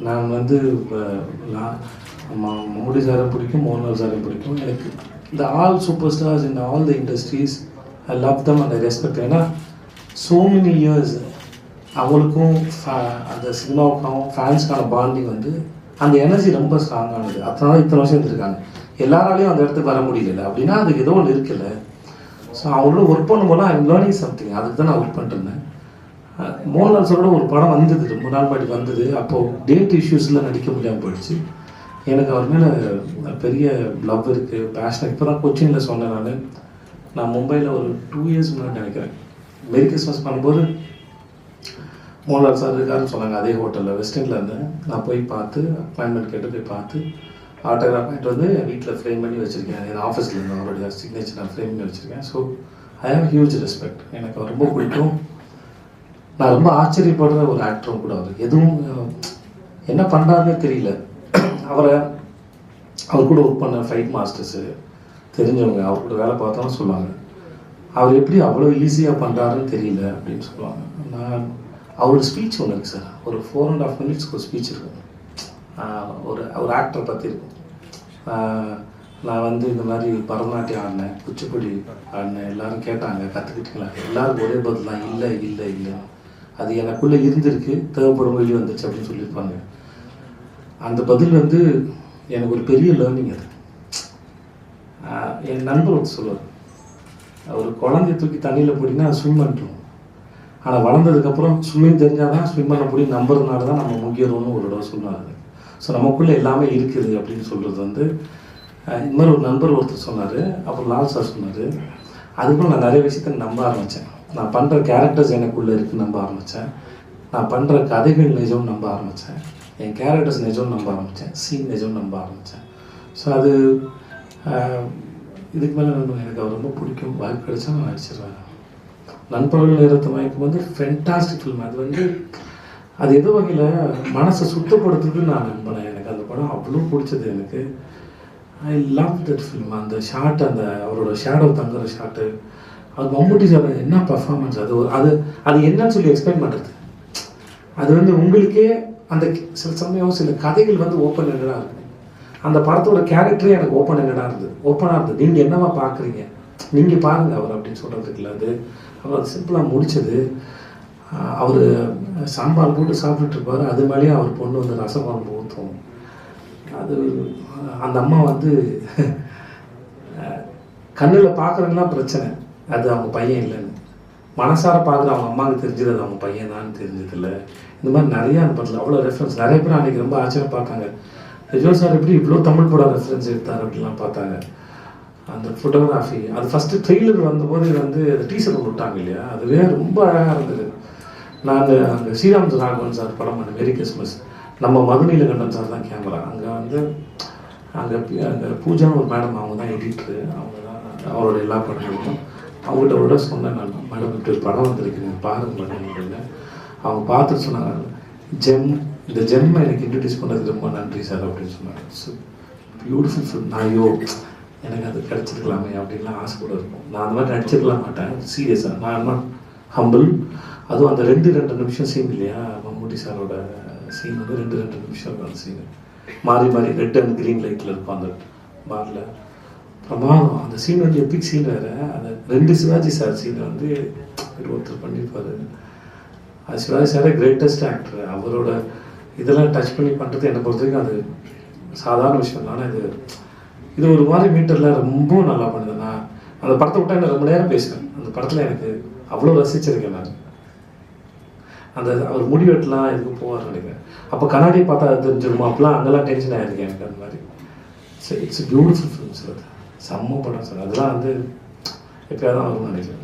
நான் வந்து மோடி சாரை பிடிக்கும், மோகன்லால் சாரை பிடிக்கும். எனக்கு இந்த all super stars in all the industries I love them and I respect. ஏன்னா ஸோ மெனி இயர்ஸ் அவங்களுக்கும் அந்த சினிமாவுக்கும் ஃபேன்ஸ்க்கான பாண்டிங் வந்து அந்த எனர்ஜி ரொம்ப ஸ்ட்ராங்கானது. அதனால இத்தனை வருஷம் இருந்திருக்காங்க. எல்லாராலையும் அந்த இடத்துக்கு வர முடியல அப்படின்னா அதுக்கு ஏதோ ஒன்று இருக்குல்ல. ஸோ அவங்களோட ஒர்க் பண்ணும்போது ஐம் லேர்னிங் சம்திங். அதுக்கு தான் நான் ஒர்க் பண்ணிட்டு இருந்தேன். மோகன்லால் சாரோட ஒரு படம் வந்தது, ரொம்ப நாள் பாட்டி வந்தது. அப்போது டேட் இஷ்யூஸில் நடிக்க முடியாமல் போயிடுச்சு. எனக்கு அவர் மேலே பெரிய லவ் இருக்குது, பேஷன். இப்போ தான் கொச்சினில் சொன்னேன். நான் மும்பையில் ஒரு 2 years முன்னாடி நினைக்கிறேன், மெரி கிறிஸ்மஸ் பண்ணும்போது மோகன்லால் சார் இருக்காருன்னு சொன்னாங்க. அதே ஹோட்டலில் வெஸ்டர்னில் இருந்தேன். நான் போய் பார்த்து அப்பாயின்மெண்ட் கேட்டு போய் பார்த்து ஆட்டோகிராஃப் பண்ணிட்டு வந்து என் வீட்டில் ஃப்ரேம் பண்ணி வச்சுருக்கேன். என் ஆஃபீஸில் இருந்து அவருடைய சிக்னேச்சர் நான் ஃப்ரேம் பண்ணி வச்சுருக்கேன். So I have huge respect. எனக்கு அவர் ரொம்ப பிடிக்கும். நான் ரொம்ப ஆச்சரியப்படுற ஒரு ஆக்டரும் கூட. அவர் எதுவும் என்ன பண்ணுறாருன்னே தெரியல. அவர் கூட ஒர்க் பண்ண ஃபைட் மாஸ்டர்ஸு தெரிஞ்சவங்க அவர் கூட வேலை பார்த்தாலும் சொல்லுவாங்க, அவர் எப்படி அவ்வளோ ஈஸியாக பண்ணுறாருன்னு தெரியல அப்படின்னு சொல்லுவாங்க. நான் அவரோட ஸ்பீச் ஒன்று இருக்குது சார், ஒரு 4.5 minutes ஒரு ஸ்பீச் இருக்கும். ஒரு ஆக்டரை பற்றி இருக்கும். நான் வந்து இந்த மாதிரி பரதநாட்டியம் ஆடினேன், குச்சிப்புடி ஆடினேன், எல்லோரும் கேட்டாங்க கற்றுக்கிட்டீங்களா? எல்லோரும் ஒரே பதில் தான், இல்லை இல்லை இல்லை, அது எனக்குள்ளே இருந்திருக்கு, தேவைப்படும் வெளியே வந்துச்சு அப்படின்னு சொல்லியிருப்பாங்க. அந்த பதில் வந்து எனக்கு ஒரு பெரிய லேர்னிங். அது என் நண்பர் ஒருத்தர் சொல்லுவார், ஒரு குழந்தைய தூக்கி தண்ணியில் போட்டிங்கன்னா அது ஸ்விம் பண்ணிட்டோம், ஆனால் வளர்ந்ததுக்கப்புறம் ஸ்விம்மிங் தெரிஞ்சால் தான் ஸ்விம் பண்ண முடியும் நம்புறதுனால தான் நம்ம முக்கியம்னு ஒரு தடவை சொன்னார். ஸோ நமக்குள்ளே எல்லாமே இருக்குது அப்படின்னு சொல்கிறது வந்து இந்த மாதிரி ஒரு நண்பர் ஒருத்தர் சொன்னார். அப்புறம் லால் சார் சொன்னார். அதுக்கும் நான் நிறைய விஷயத்த நம்ப ஆரம்பித்தேன். நான் பண்ணுற கேரக்டர்ஸ் எனக்குள்ளே இருக்குன்னு நம்ப ஆரம்பித்தேன். நான் பண்ணுற கதைகள் நிஜம் நம்ப ஆரம்பித்தேன். என் கேரக்டர்ஸ் நிஜம் நம்ப ஆரம்பித்தேன். சீன் நிஜம் நம்ப ஆரம்பித்தேன். ஸோ அது இதுக்கு மேலே எனக்கு அவர் ரொம்ப பிடிக்கும். வாய்ப்பு கிடைச்சா நான் நடிச்சிடுவேன். நண்பர்கள் நேரத்தை மயக்கும் வந்து ஃபென்டாஸ்டிக் ஃபில்ம். அது வந்து அது எதோ வகையில் மனசை சுத்தப்படுத்துறதுக்கு நான் நம்பினேன். எனக்கு அந்த படம் அவ்வளோ பிடிச்சது. எனக்கு ஐ லவ் தட் ஃபில்ம். அந்த ஷார்ட், அந்த அவரோட ஷேடோ தங்குற ஷார்ட்டு, அது மம்முட்டி சார் என்ன பர்ஃபார்மன்ஸ். அது என்னன்னு சொல்லி எக்ஸ்பிளைன் பண்ணுறது. அது வந்து உங்களுக்கே அந்த சில சமயம் சில கதைகள் வந்து ஓப்பன் எண்டடாக இருக்குது. அந்த படத்தோட கேரக்டரே எனக்கு ஓப்பனாக இருந்தது. நீங்கள் என்னவா பார்க்குறீங்க, நீங்கள் பாருங்கள் அவர் அப்படின்னு சொல்கிறதுக்குல அது அவர் அது சிம்பிளாக முடித்தது. அவர் சாம்பார் போட்டு சாப்பிட்டுட்டு இருப்பார், அது மேலேயே அவர் பொண்ணு வந்து ரசம் குழம்பு ஊற்றும். அது அந்த அம்மா வந்து கண்ணில் பார்க்குறதுலாம் பிரச்சனை, அது அவங்க பையன் இல்லைன்னு. மனசார பார்க்குற அவங்க அம்மாவுக்கு தெரிஞ்சது அது அவங்க பையன் தான் தெரிஞ்சதில்லை. இந்த மாதிரி நிறையா அந்த படத்தில் அவ்வளோ ரெஃபரன்ஸ். நிறைய பேர் அன்றைக்கி ரொம்ப ஆச்சரியம் பார்த்தாங்க, விஜய் சார் எப்படி இவ்வளோ தமிழ் படம் ரெஃபரன்ஸ் எடுத்தார் அப்படின்லாம் பார்த்தாங்க. அந்த ஃபோட்டோகிராஃபி, அது ஃபஸ்ட்டு ட்ரெய்லர் வந்தபோது வந்து அந்த டீசர் விட்டாங்க இல்லையா, அதுவே ரொம்ப அழகாக இருந்தது. நான் அங்கே ஸ்ரீராம் ராகவன் சார் படம் பண்ண மெரி கிறிஸ்மஸ், நம்ம மதுநீலகண்டன் சார் தான் கேமரா. அங்கே பூஜான்னு ஒரு மேடம், அவங்க தான் எடிட்ரு, அவங்க தான் அவரோட எல்லா படங்களுக்கும். அவங்ககிட்ட விட சொன்னேன் நான், மேடம் இப்படி ஒரு படம் வந்திருக்குங்க பாருங்க மேடம் அப்படின்னு. அவங்க பார்த்துட்டு சொன்னாங்க, இந்த ஜெம்மை எனக்கு இன்ட்ரடியூஸ் பண்ணதுக்கு ரொம்ப நன்றி சார் அப்படின்னு சொன்னாங்க. So beautiful film. ஐயோ எனக்கு அது கிடச்சிருக்கலாமே அப்படின்லாம் ஆசை கூட இருக்கும். நான் அந்த மாதிரி நடிச்சிருக்கலாம் மாட்டேன் சீரியஸாக. நான் நாட் ஹம்பிள். அதுவும் அந்த 2 நிமிஷம் சீன் இல்லையா, மம்முட்டி சாரோட சீன் வந்து 2 நிமிஷம் இருக்கும். அந்த சீனு மாறி ரெட் அண்ட் க்ரீன் லைட்டில் இருக்கும் அந்த பாரில். பிரமாதம். அந்த சீன் வந்து எப்பிக் சீன் வேறு. அந்த 2 சிவாஜி சார் சீனை வந்து ஒருத்தர் பண்ணியிருப்பார். அது சிவாஜி சாரே கிரேட்டஸ்ட் ஆக்டர். அவரோட இதெல்லாம் டச் பண்ணி பண்ணுறது என்னை பொறுத்த வரைக்கும் அது சாதாரண விஷயம். ஆனால் இது ஒரு மாதிரி மீட்டரில் ரொம்ப நல்லா பண்ணுது. நான் அந்த படத்தை விட்டால் என்ன ரொம்ப நேரம் பேசுவேன். அந்த படத்தில் எனக்கு அவ்வளோ ரசிச்சிருக்கேன் நான். அந்த அவர் முடி வெட்டலாம் எதுக்கு போவார் நினைக்கிறேன். அப்போ கண்ணாடியை பார்த்தா அது தெரிஞ்சிருமா, அப்பெல்லாம் அங்கெல்லாம் டென்ஷன் ஆகிருக்கேன் எனக்கு. அந்த மாதிரி இட்ஸ் பியூட்டிஃபுல் ஃபிலிம் சார். அது செம்ம படம் சார். அதெல்லாம் வந்து எப்போயாவது தான் வரும்னு நினைக்கிறேன்.